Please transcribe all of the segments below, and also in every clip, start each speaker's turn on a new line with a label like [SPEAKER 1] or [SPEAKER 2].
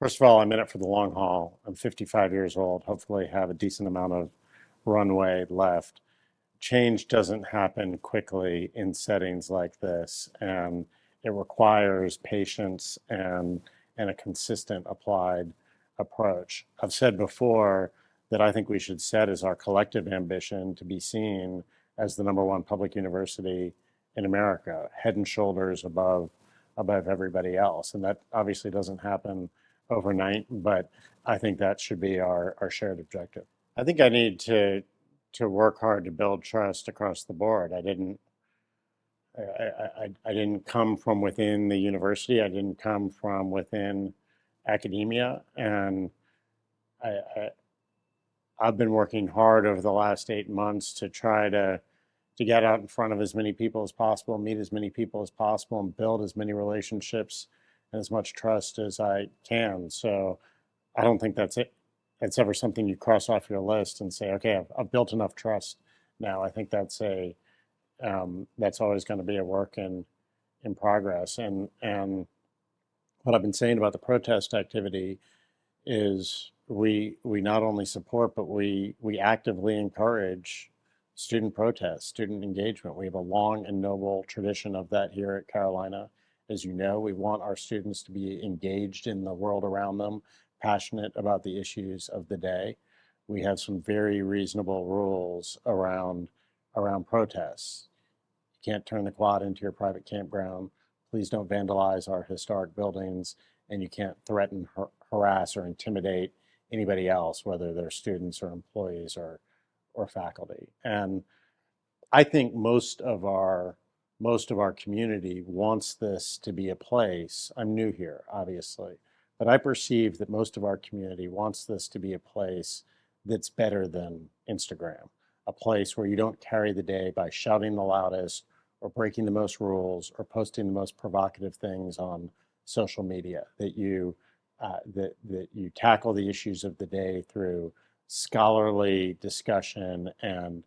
[SPEAKER 1] First of all, I'm in it for the long haul. I'm 55 years old, hopefully have a decent amount of runway left. Change doesn't happen quickly in settings like this, and it requires patience and a consistent applied approach. I've said before that I think we should set as our collective ambition to be seen as the #1 public university in America, head and shoulders above everybody else. And that obviously doesn't happen overnight, but I think that should be our shared objective. I think I need to work hard to build trust across the board. I didn't come from within the university. I didn't come from within academia, and I, I I've been working hard over the last 8 months to try to get out in front of as many people as possible, meet as many people as possible, and build as many relationships and as much trust as I can. So I don't think that's it. It's ever something you cross off your list and say, okay, I've built enough trust now. I think that's always going to be a work in progress. And what I've been saying about the protest activity is we not only support, but we actively encourage student protest, student engagement. We have a long and noble tradition of that here at Carolina. As you know, we want our students to be engaged in the world around them, passionate about the issues of the day. We have some very reasonable rules around protests. You can't turn the quad into your private campground. Please don't vandalize our historic buildings, and you can't threaten, harass, or intimidate anybody else, whether they're students or employees or faculty. And I think most of our community wants this to be a place. I'm new here, obviously, but I perceive that most of our community wants this to be a place that's better than Instagram, a place where you don't carry the day by shouting the loudest or breaking the most rules or posting the most provocative things on social media, that you tackle the issues of the day through scholarly discussion and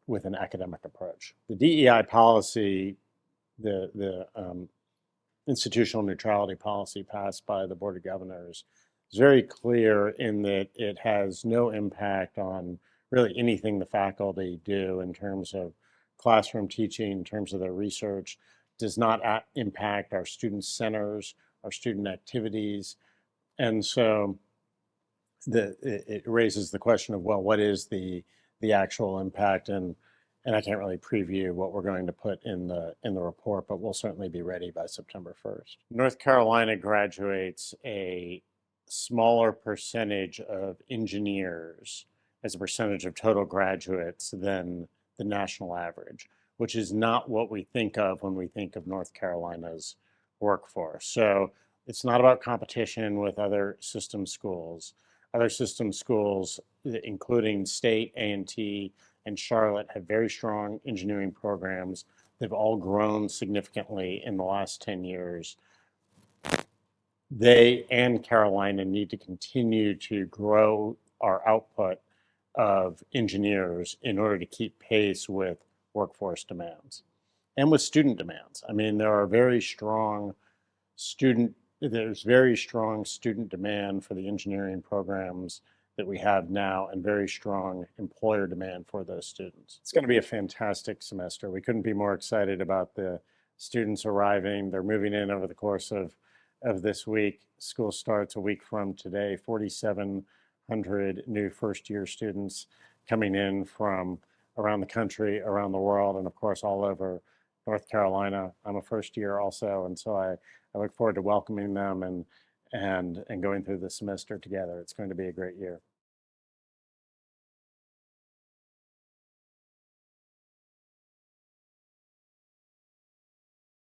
[SPEAKER 1] with an academic approach. The DEI policy, the institutional neutrality policy passed by the Board of Governors, is very clear in that it has no impact on really anything the faculty do in terms of classroom teaching, in terms of their research, does not impact our student centers, our student activities. And so it raises the question of, well, what is the actual impact? And I can't really preview what we're going to put in the report, but we'll certainly be ready by September 1st. North Carolina graduates a smaller percentage of engineers as a percentage of total graduates than the national average, which is not what we think of when we think of North Carolina's workforce. So it's not about competition with other system schools. Other system schools, including State, A&T, and Charlotte, have very strong engineering programs. They've all grown significantly in the last 10 years. They and Carolina need to continue to grow our output of engineers in order to keep pace with workforce demands and with student demands. I mean, there's very strong student demand for the engineering programs that we have now, and very strong employer demand for those students. It's going to be a fantastic semester. We couldn't be more excited about the students arriving. They're moving in over the course of this week. School starts a week from today. 4,700 new first-year students coming in from around the country, around the world, and of course all over North Carolina. I'm a first year also, and so I look forward to welcoming them and going through the semester together. It's going to be a great year.